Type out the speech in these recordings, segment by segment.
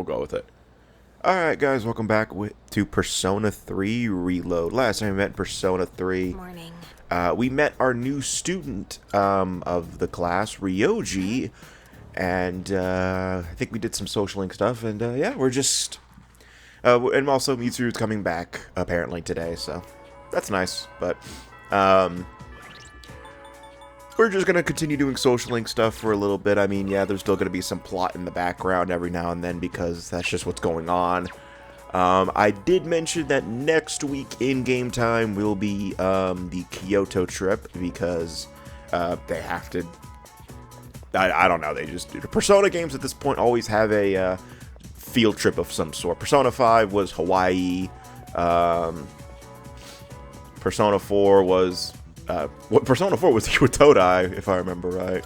we'll go with it. Alright guys, welcome back to Persona 3 Reload. Last time we met in Persona 3, Morning. we met our new student of the class, Ryoji, and I think we did some social link stuff, and yeah, we're just... and also Mitsuru's coming back, apparently, today, so that's nice, but... we're just going to continue doing social link stuff for a little bit. I mean, yeah, there's still going to be some plot in the background every now and then because that's just what's going on. I did mention that next week in game time will be the Kyoto trip because they have to... I don't know, they just... Persona games at this point always have a field trip of some sort. Persona 5 was Hawaii. Persona 4 was... Persona 4 was Todai, if I remember right.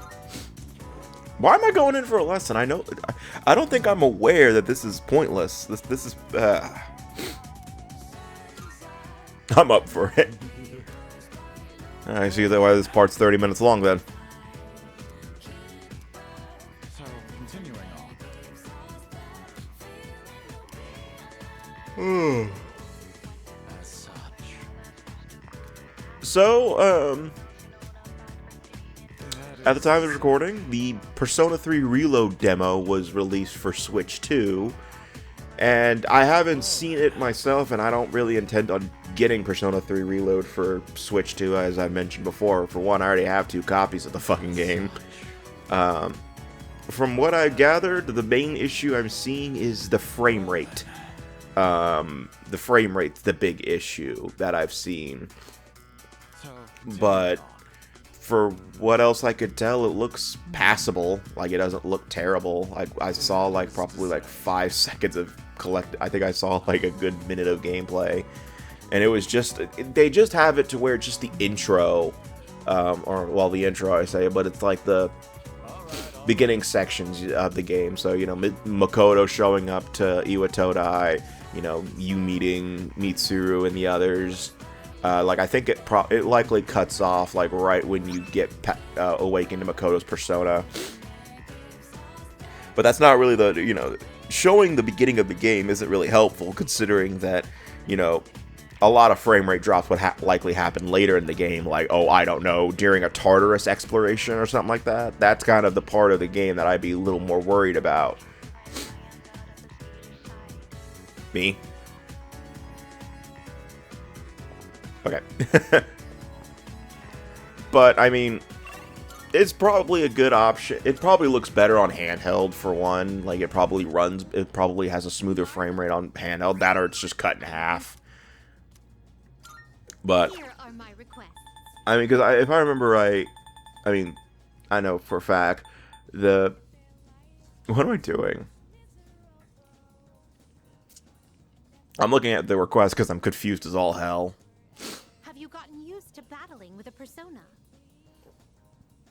Why am I going in for a lesson? I don't think I'm aware that this is pointless. This is... I'm up for it. I see that why this part's 30 minutes long then. So, continuing on. As such. So, at the time of recording, the Persona 3 Reload demo was released for Switch 2, and I haven't seen it myself, and I don't really intend on getting Persona 3 Reload for Switch 2, as I mentioned before. For one, I already have 2 copies of the fucking game. From what I gathered, the main issue I'm seeing is the frame rate. The frame rate's the big issue that I've seen. But for what else I could tell, it looks passable. Like, it doesn't look terrible. I saw like probably like 5 seconds of I think I saw like a good minute of gameplay, and it was just, they just have it to where it's just the intro, or well, the intro I say, but it's like the beginning sections of the game. So, you know, Makoto showing up to Iwatodai, you know, you meeting Mitsuru and the others. Like, I think it likely cuts off, like, right when you get awakened to Makoto's persona. But that's not really the, you know, showing the beginning of the game isn't really helpful, considering that, you know, a lot of frame rate drops would likely happen later in the game, like, oh, I don't know, during a Tartarus exploration or something like that. That's kind of the part of the game that I'd be a little more worried about. Me? Okay. But, I mean, it's probably a good option. It probably looks better on handheld, for one. Like, it probably has a smoother frame rate on handheld. That or it's just cut in half. But, Here are my requests. I mean, because if I remember right, I mean, I know for a fact, what am I doing? I'm looking at the request because I'm confused as all hell. Have you gotten used to battling with a persona?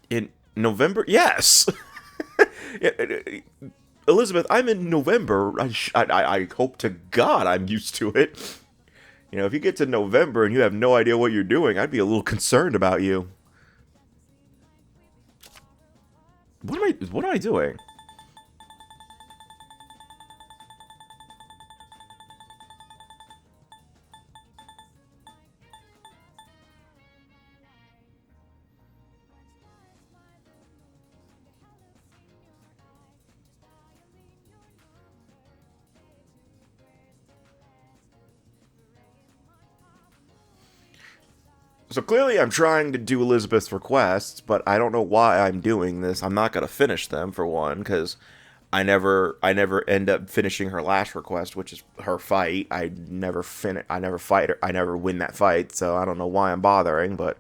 In November? Yes! Elizabeth, I'm in November. I hope to God I'm used to it. You know, if you get to November and you have no idea what you're doing, I'd be a little concerned about you. What am I doing? So clearly I'm trying to do Elizabeth's requests, but I don't know why I'm doing this. I'm not going to finish them, for one, because I never end up finishing her last request, which is her fight. I never fight her. I never win that fight, so I don't know why I'm bothering, but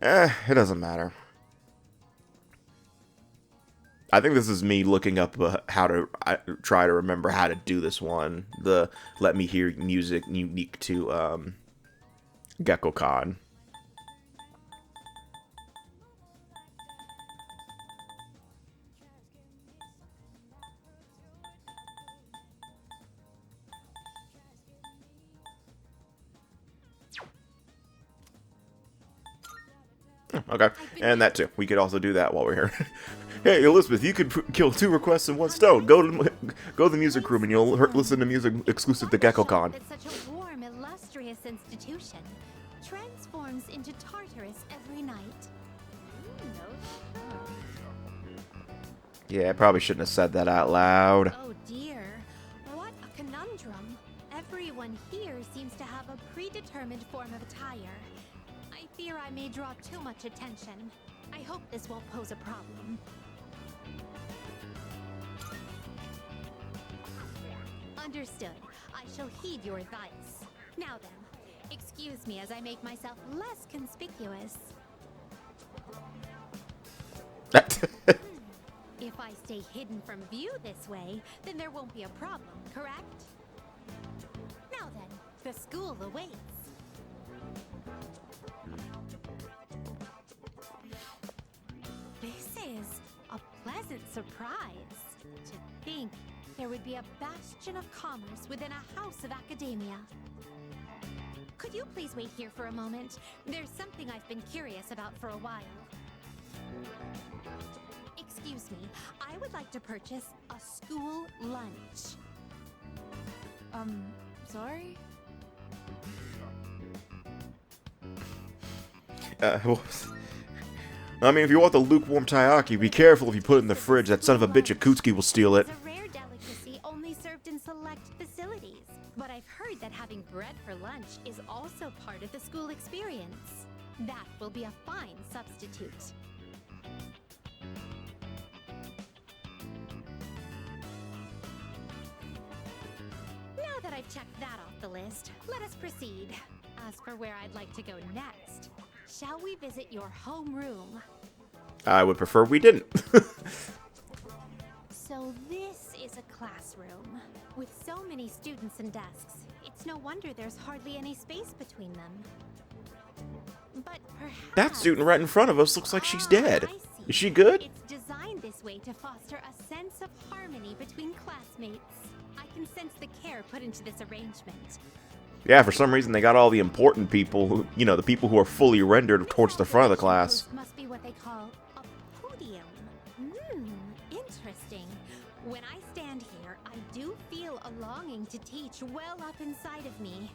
it doesn't matter. I think this is me looking up how to try to remember how to do this one. The let me hear music unique to Gekko-kan. Okay, and that too. We could also do that while we're here. Hey, Elizabeth, you could kill 2 requests in 1 stone. Go to the music room and you'll listen to music exclusive to GeckoCon. That such a warm, illustrious institution transforms into Tartarus every night. Yeah, I probably shouldn't have said that out loud. Oh dear, what a conundrum. Everyone here seems to have a predetermined form of attire. I fear I may draw too much attention. I hope this won't pose a problem. Understood. I shall heed your advice. Now then, excuse me as I make myself less conspicuous. If I stay hidden from view this way, then there won't be a problem, correct? Now then, the school awaits. This is a pleasant surprise. To think there would be a bastion of commerce within a house of academia. Could you please wait here for a moment? There's something I've been curious about for a while. Excuse me, I would like to purchase a school lunch. Sorry? I mean, if you want the lukewarm taiyaki, be careful if you put it in the fridge. That son of a bitch Akutsuki will steal it. It's a rare delicacy only served in select facilities. But I've heard that having bread for lunch is also part of the school experience. That will be a fine substitute. Now that I've checked that off the list, let us proceed. As for where I'd like to go next, shall we visit your homeroom? I would prefer we didn't. So this is a classroom. With so many students and desks, it's no wonder there's hardly any space between them. But perhaps... That student right in front of us looks like she's dead. I see. Is she good? It's designed this way to foster a sense of harmony between classmates. I can sense the care put into this arrangement. Yeah, for some reason they got all the important people, who, you know, the people who are fully rendered towards the front of the class. Must be what they call a podium. Interesting. When I stand here, I do feel a longing to teach well up inside of me.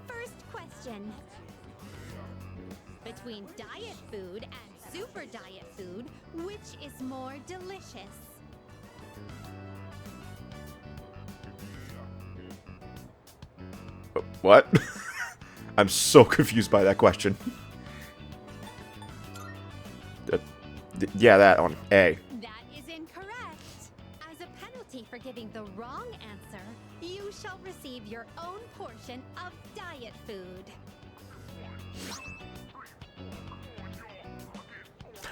First question. Between diet food and super diet food, which is more delicious? What? I'm so confused by that question. Yeah, that one. A. That is incorrect. As a penalty for giving the wrong answer, you shall receive your own portion of diet food.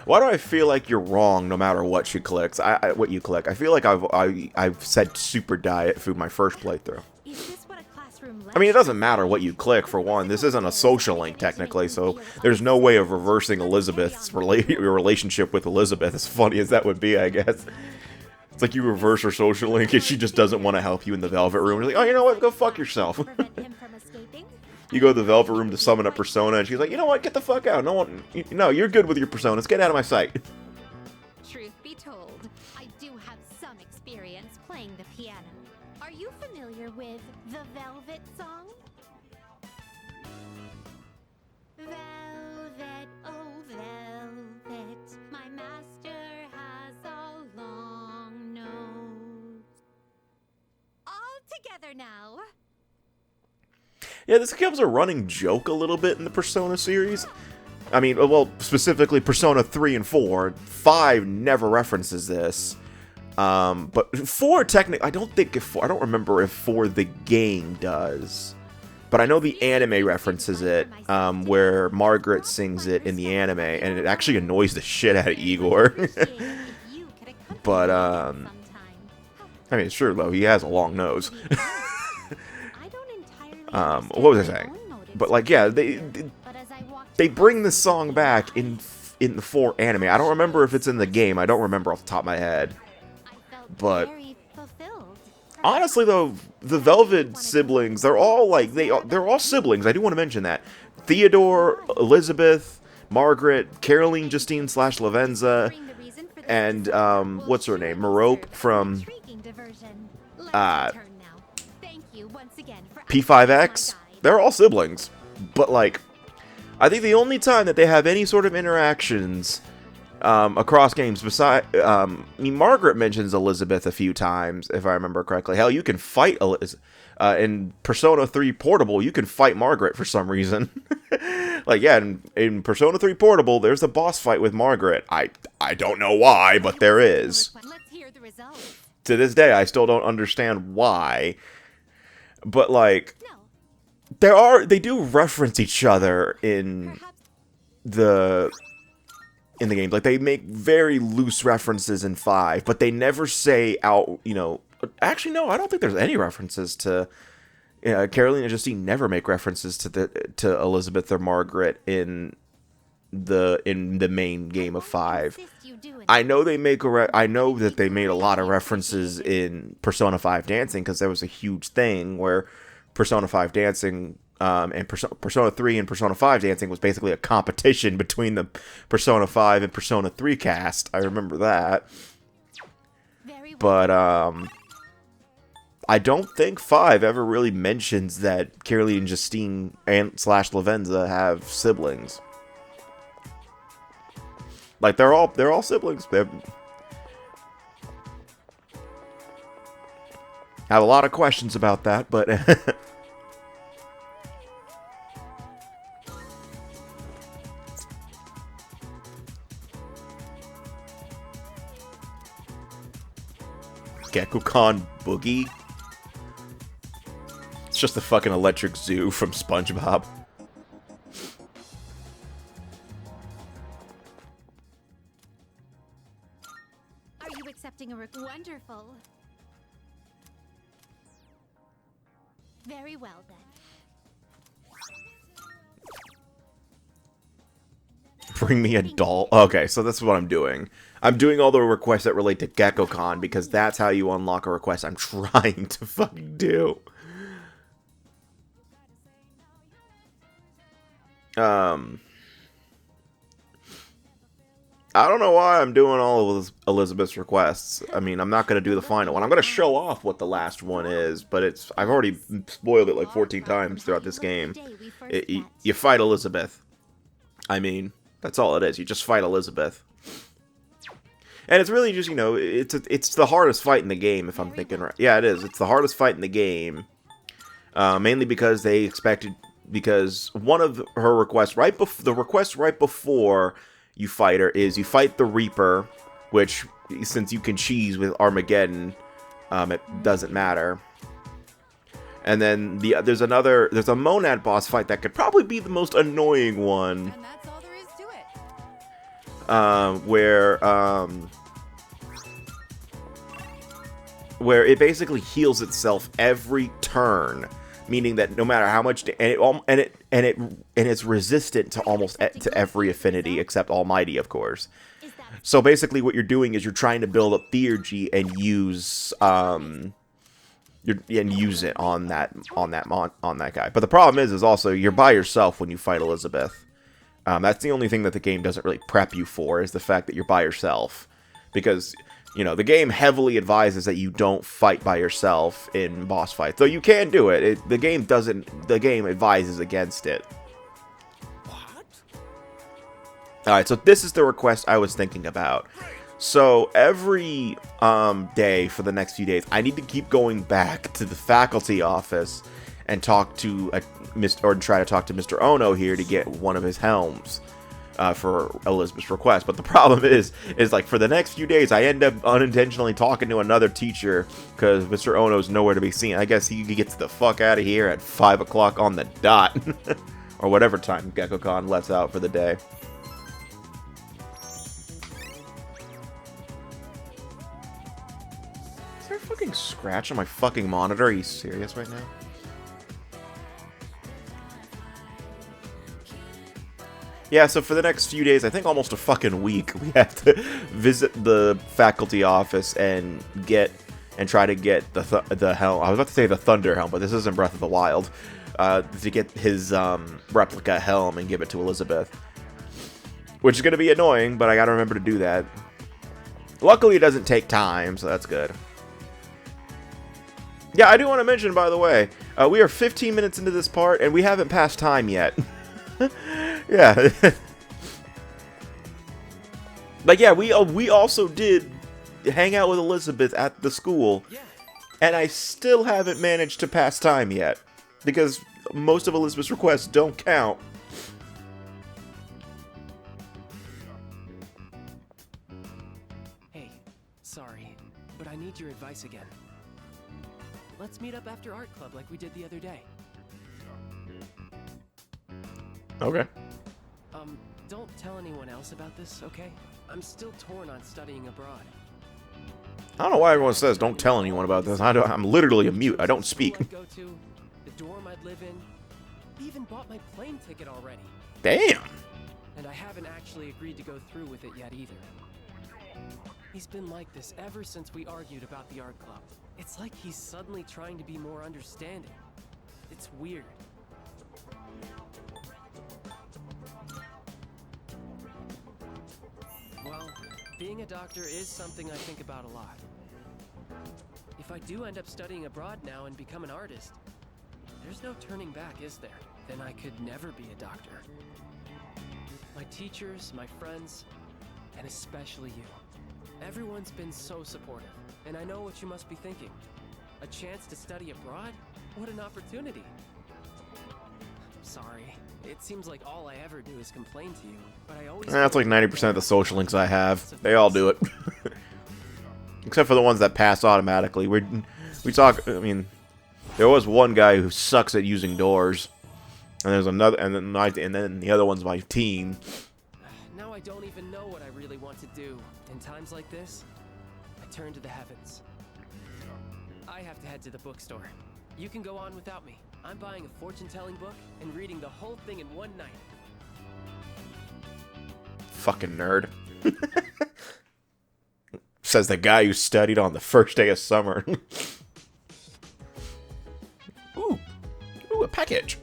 Why do I feel like you're wrong no matter what she clicks? What you click? I feel like I've said super diet food my first playthrough. Is this what a classroom I mean, it doesn't matter what you click, for one. This isn't a social link, technically, so there's no way of reversing Elizabeth's relationship with Elizabeth, as funny as that would be, I guess. It's like you reverse her social link, and she just doesn't want to help you in the Velvet Room. You're like, oh, you know what? Go fuck yourself. prevent him from escaping? You go to the Velvet Room to summon a persona, and she's like, you know what? Get the fuck out. No, you're good with your personas. Get out of my sight. Truth be told, I do have some experience playing the piano. Are you familiar with the Velvet song? Velvet, oh velvet, my master has a long nose. All together now. Yeah, this becomes a running joke a little bit in the Persona series. I mean, well, specifically Persona 3 and 4. 5 never references this. But 4 technically, I don't remember if 4 the game does. But I know the anime references it, where Margaret sings it in the anime, and it actually annoys the shit out of Igor. But, I mean, sure, though, he has a long nose. What was I saying? But, like, yeah, they bring the song back in the 4 anime. I don't remember if it's in the game. I don't remember off the top of my head. But honestly, though, the Velvet siblings, they're all like they're all siblings. I do want to mention that. Theodore, Elizabeth, Margaret, Caroline Justine / Lavenza, and what's her name, Merope from P5X. They're all siblings, but like, I think the only time that they have any sort of interactions across games, beside, I mean, Margaret mentions Elizabeth a few times, if I remember correctly. Hell, you can fight in Persona 3 Portable. You can fight Margaret for some reason. Like, yeah, in Persona 3 Portable, there's a boss fight with Margaret. I don't know why, but there is. To this day, I still don't understand why. But like, they do reference each other in the game. Like, they make very loose references in 5, but they never say out, you know. Actually, no, I don't think there's any references to Caroline and Justine. Never make references to Elizabeth or Margaret in the main game of 5. I know they make I know that they made a lot of references in Persona 5 Dancing, because there was a huge thing where Persona 5 Dancing and Persona 3 and Persona 5 Dancing was basically a competition between the Persona 5 and Persona 3 cast. I remember that. But I don't think 5 ever really mentions that Caroline and Justine and / Lavenza have siblings. Like, they're all siblings. I have a lot of questions about that, but Gekko-Con Boogie? It's just the fucking electric zoo from SpongeBob. Are you accepting a wonderful? Very well then. Bring me a doll. Okay, so that's what I'm doing. I'm doing all the requests that relate to Gekko-Con, because that's how you unlock a request I'm trying to fucking do. I don't know why I'm doing all of Elizabeth's requests. I mean, I'm not going to do the final one. I'm going to show off what the last one is, but I've already spoiled it like 14 times throughout this game. You fight Elizabeth. I mean, that's all it is. You just fight Elizabeth. And it's really just, you know, it's the hardest fight in the game, if I'm thinking right. Yeah, it is. It's the hardest fight in the game. Mainly because because one of her requests, the request right before you fight her is you fight the Reaper, which, since you can cheese with Armageddon, it doesn't matter. And then there's a Monad boss fight that could probably be the most annoying one. And that's all there is to it. Where it basically heals itself every turn, meaning that no matter how much and it's resistant to almost to every affinity except Almighty, of course. So basically, what you're doing is you're trying to build up Theurgy and use it on that guy. But the problem is also you're by yourself when you fight Elizabeth. That's the only thing that the game doesn't really prep you for, is the fact that you're by yourself, because, you know, the game heavily advises that you don't fight by yourself in boss fights. Though you can do it. The game advises against it. What? Alright, so this is the request I was thinking about. So every day for the next few days, I need to keep going back to the faculty office and talk to try to talk to Mr. Ono here to get one of his helms. For Elizabeth's request. But the problem is like, for the next few days, I end up unintentionally talking to another teacher, because Mr. Ono's nowhere to be seen. I guess he gets the fuck out of here at 5 o'clock on the dot. Or whatever time Gekko-Con lets out for the day. Is there a fucking scratch on my fucking monitor? Are you serious right now? Yeah, so for the next few days, I think almost a fucking week, we have to visit the faculty office and try to get the helm. I was about to say the Thunder helm, but this isn't Breath of the Wild. To get his replica helm and give it to Elizabeth. which is going to be annoying, but I got to remember to do that. Luckily, it doesn't take time, so that's good. Yeah, I do want to mention, by the way, we are 15 minutes into this part, and we haven't passed time yet. Yeah. Like, yeah, we also did hang out with Elizabeth at the school, and I still haven't managed to pass time yet, because most of Elizabeth's requests don't count. Hey, sorry, but I need your advice again. Let's meet up after art club like we did the other day. Okay. Don't tell anyone else about this, okay? I'm still torn on studying abroad. I don't know why everyone says don't tell anyone about this. I'm literally a mute. I don't speak. I'd go to, the dorm I'd live in. Even bought my plane ticket already. Damn. And I haven't actually agreed to go through with it yet either. He's been like this ever since we argued about the art club. It's like he's suddenly trying to be more understanding. It's weird. Well, being a doctor is something I think about a lot. If I do end up studying abroad now and become an artist, there's no turning back, is there? Then I could never be a doctor. My teachers, my friends, and especially you. Everyone's been so supportive, and I know what you must be thinking. A chance to study abroad? What an opportunity. Sorry. It seems like all I ever do is complain to you, but I always... That's like 90% of the social links I have. They all do it. Except for the ones that pass automatically. We talk, I mean, there was one guy who sucks at using doors. And there's another, and then the other one's my team. Now I don't even know what I really want to do. In times like this, I turn to the heavens. I have to head to the bookstore. You can go on without me. I'm buying a fortune-telling book and reading the whole thing in one night. Fucking nerd. Says the guy who studied on the first day of summer. Ooh, a package.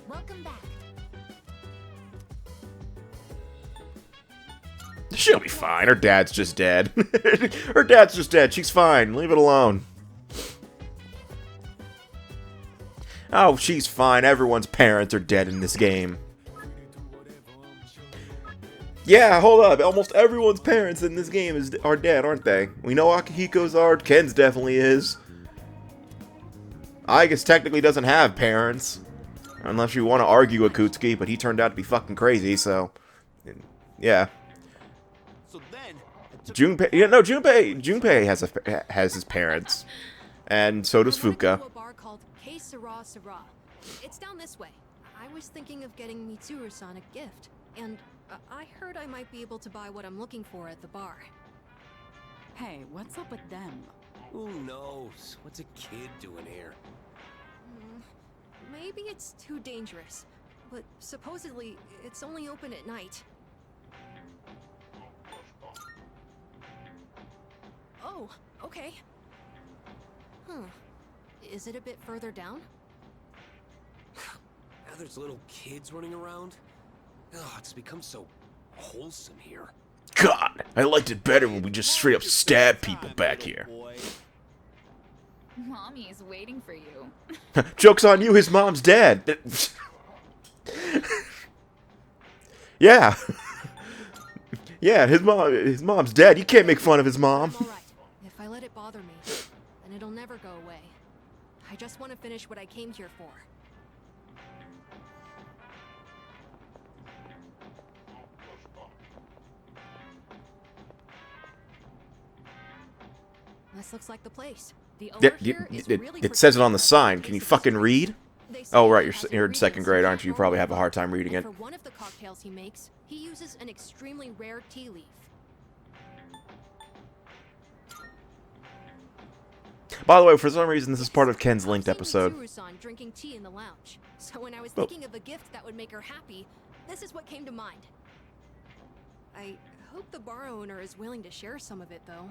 Welcome back. She'll be fine. Her dad's just dead. Her dad's just dead. She's fine. Leave it alone. Oh, she's fine. Everyone's parents are dead in this game. Yeah, hold up. Almost everyone's parents in this game are dead, aren't they? We know Akihiko's are. Ken's definitely is. I guess technically doesn't have parents. Unless you want to argue Akutsuki, but he turned out to be fucking crazy, so... Yeah. So then, Junpei... Yeah, no, Junpei has his parents. And so does I wanna go Fuka. to a bar called K Sara Sara. It's down this way. I was thinking of getting Mitsuru-san a gift, and I heard I might be able to buy what I'm looking for at the bar. Hey, what's up with them? who knows? What's a kid doing here? Maybe it's too dangerous, but supposedly it's only open at night. Oh, okay. Is it a bit further down? Now there's little kids running around. Oh, it's become so wholesome here. God, I liked it better when we just straight up stabbed people back here. Mommy is waiting for you. Joke's on you, his mom's dead. Yeah. Yeah, his mom's dead. You can't make fun of his mom. I'm alright. If I let it bother me, then it'll never go away. I just want to finish what I came here for. This looks like the place. The owner here is really It says it on the protective sign. of Can you places fucking of read? They say Oh, right, he has you're in ingredients second grade, aren't you? You can't probably have a grow hard time reading and it. For one of the cocktails he makes, he uses an extremely rare tea leaf. By the way, for some reason, this is part of Ken's I've linked seen episode. Mitsuru-san drinking tea in the lounge. So when I was Oh. thinking of a gift that would make her happy, this is what came to mind. I hope the bar owner is willing to share some of it, though.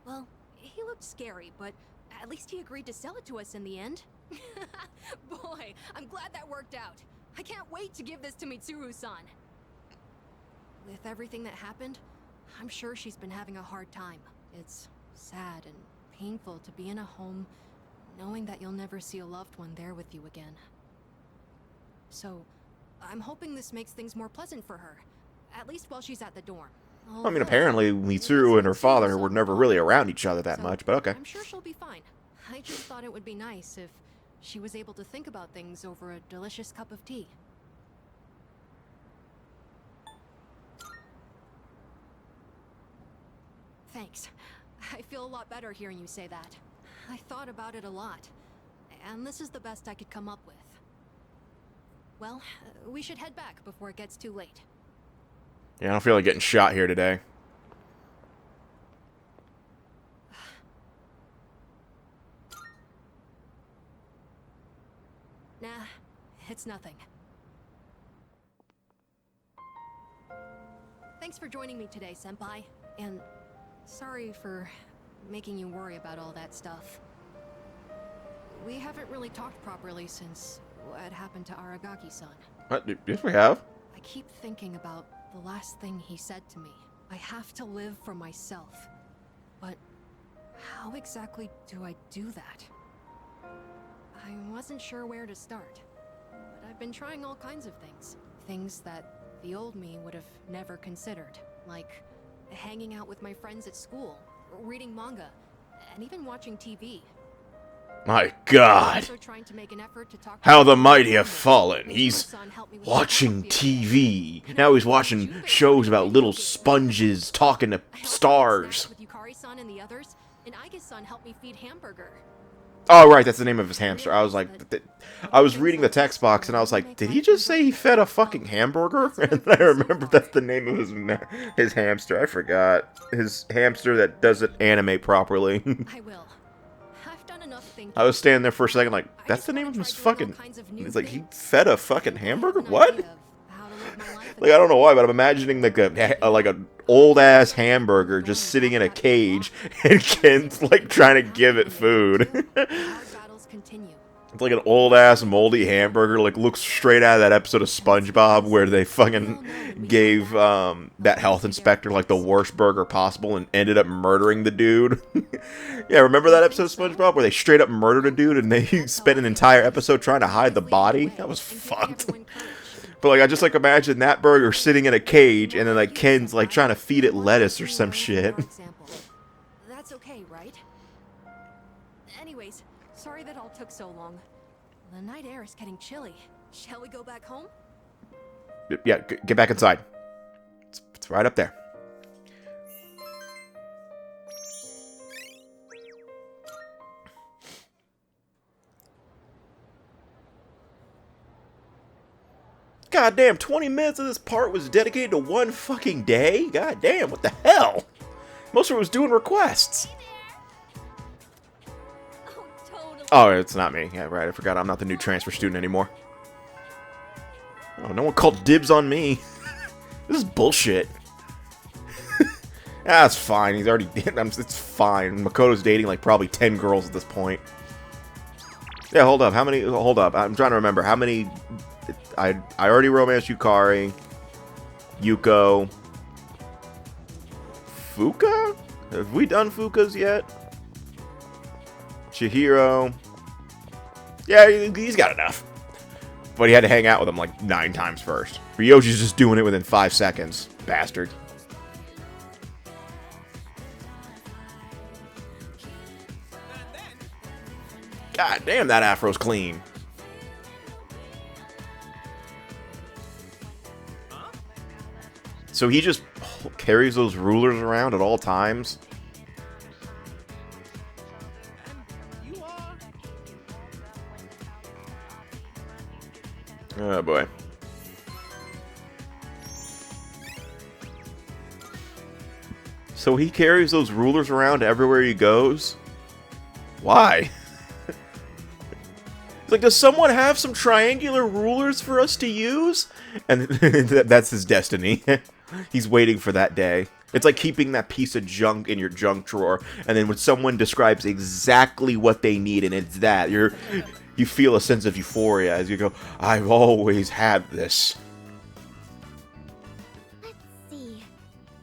Well, he looks looked scary, but at least he agreed to sell it to us in the end. Boy, I'm glad that worked out. I can't wait to give this to Mitsuru-san. With everything that happened, I'm sure she's been having a hard time. It's sad and painful to be in a home knowing that you'll never see a loved one there with you again. So, I'm hoping this makes things more pleasant for her, at least while she's at the dorm. I mean, apparently Mitsuru and her father were never really around each other that much, but okay. I'm sure she'll be fine. I just thought it would be nice if she was able to think about things over a delicious cup of tea. Thanks. I feel a lot better hearing you say that. I thought about it a lot, and this is the best I could come up with. Well, we should head back before it gets too late. Yeah, I don't feel like getting shot here today. Nah, it's nothing. Thanks for joining me today, Senpai. And sorry for making you worry about all that stuff. We haven't really talked properly since what happened to Aragaki-san. What? Yes, we have. I keep thinking about the last thing he said to me. I have to live for myself. But how exactly do I do that? I wasn't sure where to start. But I've been trying all kinds of things. Things that the old me would have never considered. Like hanging out with my friends at school, reading manga, and even watching TV. My God. Also trying to make an effort to talk How to the my mighty have friends. fallen. He's Son helped me with watching my TV. Now he's watching shows about little sponges talking to stars. With Yukari-san and the others, and Aige-san helped me feed Hamburger. Oh, right, that's the name of his hamster. I was like, I was reading the text box and I was like, did he just say he fed a fucking hamburger? And I remember that's the name of his hamster. I forgot. His hamster that doesn't animate properly. I will. I've done enough thinking. I was standing there for a second like, that's the name of his fucking... He's like, he fed a fucking hamburger? What? Like, I don't know why, but I'm imagining like an old-ass hamburger just sitting in a cage and Ken's like trying to give it food. It's like an old-ass moldy hamburger, like looks straight out of that episode of SpongeBob where they fucking gave that health inspector like the worst burger possible and ended up murdering the dude. Yeah, remember that episode of SpongeBob where they straight up murdered a dude and they spent an entire episode trying to hide the body? That was fucked. But like I just like imagine that burger sitting in a cage and then like Ken's like trying to feed it lettuce or some shit. That's okay, right? Anyways, sorry that all took so long. The night air is getting chilly. Shall we go back home? Yeah, get back inside. It's right up there. God damn, 20 minutes of this part was dedicated to one fucking day? God damn, what the hell? Most of it was doing requests. Oh, totally. Oh, it's not me. Yeah, right, I forgot I'm not the new transfer student anymore. Oh, no one called dibs on me. This is bullshit. That's fine, he's already... It's fine. Makoto's dating like probably 10 girls at this point. Yeah, hold up, how many... Hold up, I'm trying to remember. How many... I already romanced Yukari, Yuko, Fuka? Have we done Fukas yet? Chihiro. Yeah, he's got enough. But he had to hang out with him like 9 times first. Ryoshi's just doing it within 5 seconds. Bastard. God damn, that afro's clean. So he just carries those rulers around at all times? Oh boy. So he carries those rulers around everywhere he goes? Why? It's like, does someone have some triangular rulers for us to use? And that's his destiny. He's waiting for that day. It's like keeping that piece of junk in your junk drawer, and then when someone describes exactly what they need, and it's that, you feel a sense of euphoria as you go, I've always had this. Let's see.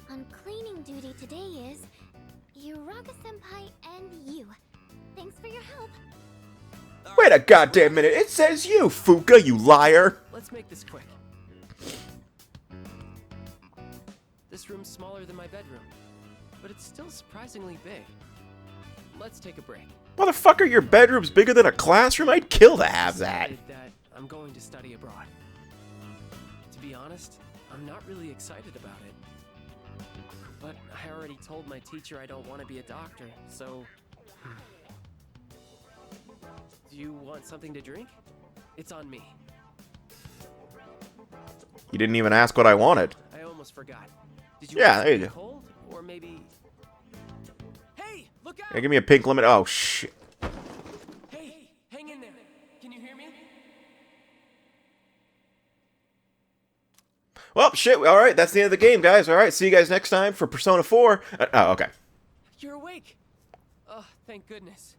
On cleaning duty today is Uraga-senpai and you. Thanks for your help. Wait a goddamn minute, it says you, Fuka, you liar! Let's make this quick. This room's smaller than my bedroom, but it's still surprisingly big. Let's take a break. Motherfucker, your bedroom's bigger than a classroom? I'd kill to have that. That I'm going to study abroad. To be honest, I'm not really excited about it. But I already told my teacher I don't want to be a doctor, so... Do you want something to drink? It's on me. You didn't even ask what I wanted. I almost forgot. Did you Yeah, want there you something go. cold? Or maybe... Hey, look out! Yeah, give me a pink lemon. Oh, shit. Hey, hang in there. Can you hear me? Well, shit, alright, that's the end of the game, guys. Alright, see you guys next time for Persona 4. Oh, okay. You're awake. Oh, thank goodness.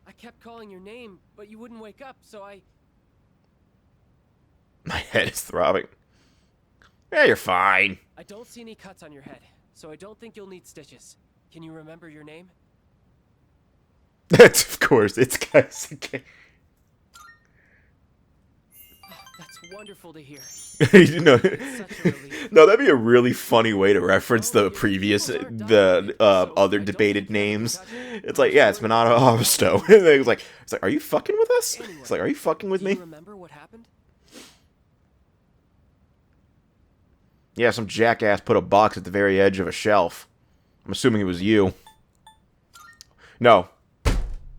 I kept calling your name, but you wouldn't wake up, so I... My head is throbbing. Yeah, you're fine. I don't see any cuts on your head, so I don't think you'll need stitches. Can you remember your name? Of course, it's Kaisuke. That's wonderful to hear. You know, Such a relief. no, that'd be a really funny way to reference the previous, other debated names. It's like, yeah, it's Minato Avisto. And it's like, are you fucking with us? It's like, are you fucking with Do me? you remember what happened? Yeah, some jackass put a box at the very edge of a shelf. I'm assuming it was you. No,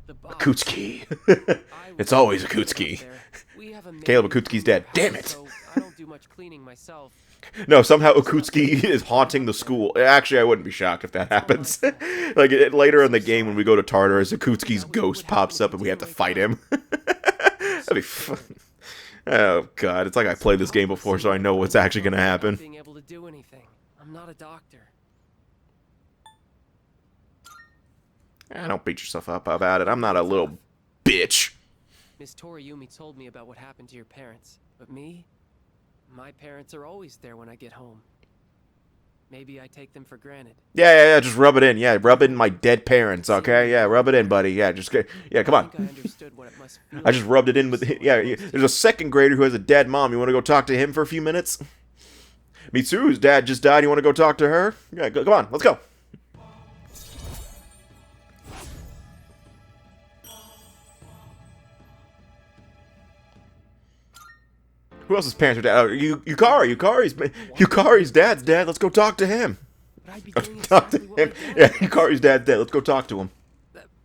The box. Akutsuki. I It's was always thinking Akutsuki. about there. We have a maid Caleb who Akutsuki's cleans our dead. Damn house, it. so I don't do much cleaning myself. No, somehow Akutsuki is haunting the school. Actually, I wouldn't be shocked if that happens. Like, later in the game when we go to Tartarus, Akutsuki's ghost pops up and we have to fight him. That'd be fun. Oh, God. It's like I played this game before, so I know what's actually going to happen. Being able to do anything. I'm not a doctor. Don't beat yourself up about it. I'm not a little bitch. Miss Toriyumi told me about what happened to your parents, but me? My parents are always there when I get home. Maybe I take them for granted. Yeah, just rub it in. Yeah, rub in my dead parents, okay? Yeah, rub it in, buddy. Yeah, just get... Yeah, come I on. think I understood what it must feel I just rubbed it in with... Yeah, there's a second grader who has a dead mom. You want to go talk to him for a few minutes? Mitsuru's dad just died. You want to go talk to her? Yeah, come on. Let's go. Who else's parents are dead? Oh, Yukari's dad's dead. Let's go talk to him. But I'd be doing Talk to exactly what him. my Yeah, dad Yukari's dad's dead. Let's go talk to him.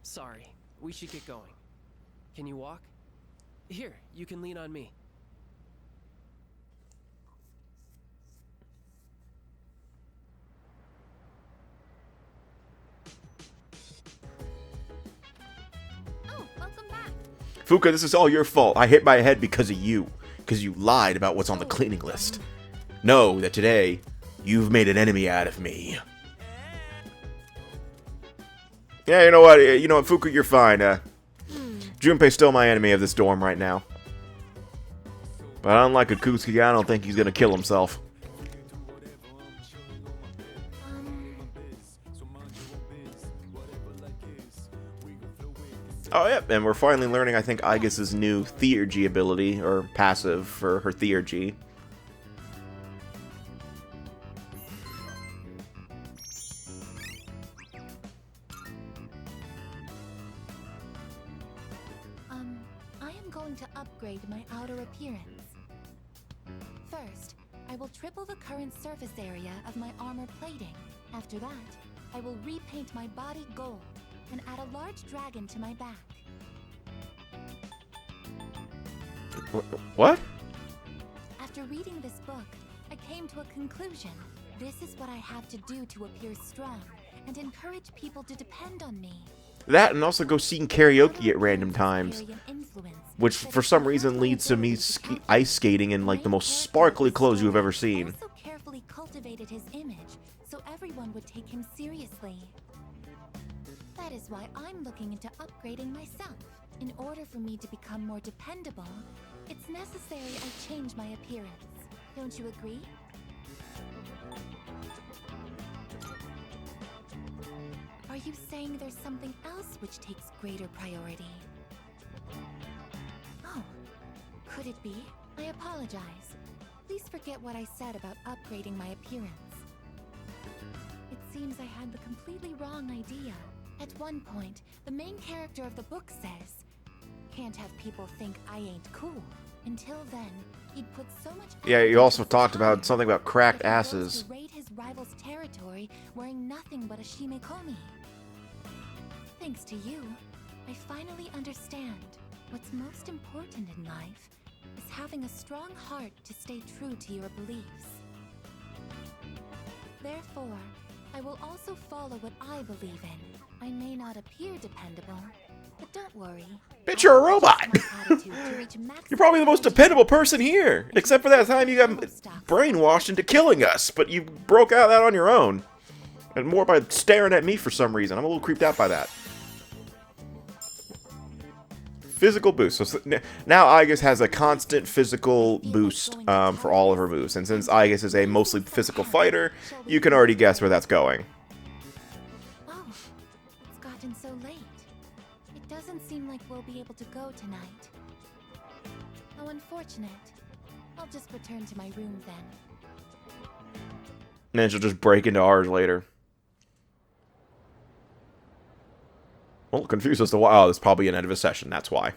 Sorry. We should get going. Can you walk? Here, you can lean on me. Oh, welcome back. Fuka, this is all your fault. I hit my head because of you. Because you lied about what's on the cleaning list. Know that today, you've made an enemy out of me. Yeah, you know what? Fuka, you're fine. Junpei's still my enemy of this dorm right now. But unlike Akutsuki, I don't think he's gonna kill himself. Oh, yep, and we're finally learning, I think, Aigis' new Theurgy ability, or passive for her Theurgy. I am going to upgrade my outer appearance. First, I will triple the current surface area of my armor plating. After that, I will repaint my body gold and add a large dragon to my back. What? After reading this book, I came to a conclusion. This is what I have to do to appear strong and encourage people to depend on me. That, and also go sing karaoke at random times. Which, for some reason, leads to me ice skating in, like, the most sparkly clothes you have ever seen. Also carefully cultivated his image so everyone would take him seriously. That is why I'm looking into upgrading myself. In order for me to become more dependable, it's necessary I change my appearance. Don't you agree? Are you saying there's something else which takes greater priority? Oh, could it be? I apologize. Please forget what I said about upgrading my appearance. It seems I had the completely wrong idea. At one point, the main character of the book says, "Can't have people think I ain't cool." Until then, he'd put so much Yeah, you also talked about something about cracked asses. To raid his rival's territory wearing nothing but a shimekomi. Thanks to you, I finally understand what's most important in life is having a strong heart to stay true to your beliefs. Therefore, I will also follow what I believe in. I may not appear dependable, but don't worry. Bitch, you're a robot! You're probably the most dependable person here! Except for that time you got brainwashed into killing us, but you broke out of that on your own. And more by staring at me for some reason. I'm a little creeped out by that. Physical boost. So now Aigis has a constant physical boost for all of her moves. And since Aigis is a mostly physical fighter, you can already guess where that's going. Oh, it's gotten so late. It doesn't seem like we'll be able to go tonight. How unfortunate. I'll just return to my room then. And then she'll just break into ours later. Well, confused as to why. Oh, it's probably an end of a session, that's why.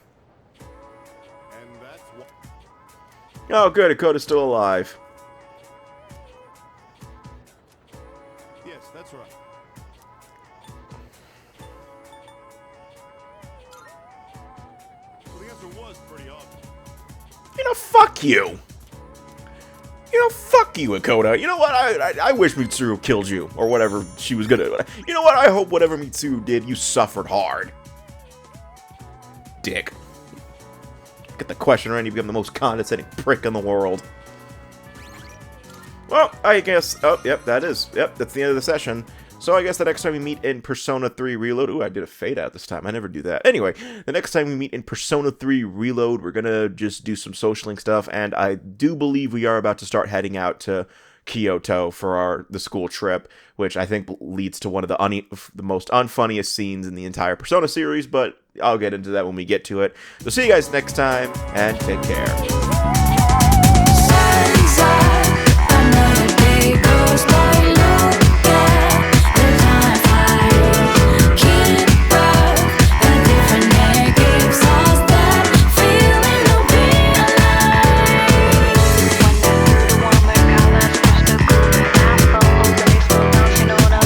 Oh, good, Akoda's still alive. Yes, that's right. Well, the answer was pretty obvious. You know, fuck you. You know, fuck you, Akoda. You know what? I wish Mitsuru killed you, or whatever she was gonna. You know what? I hope whatever Mitsuru did, you suffered hard. Dick. Get the question right, you become the most condescending prick in the world. Well, I guess. Oh, yep, that is. Yep, that's the end of the session. So I guess the next time we meet in Persona 3 Reload... Ooh, I did a fade out this time. I never do that. Anyway, the next time we meet in Persona 3 Reload, we're gonna just do some socialing stuff, and I do believe we are about to start heading out to Kyoto for the school trip, which I think leads to one of the most unfunniest scenes in the entire Persona series, but I'll get into that when we get to it. So see you guys next time, and take care.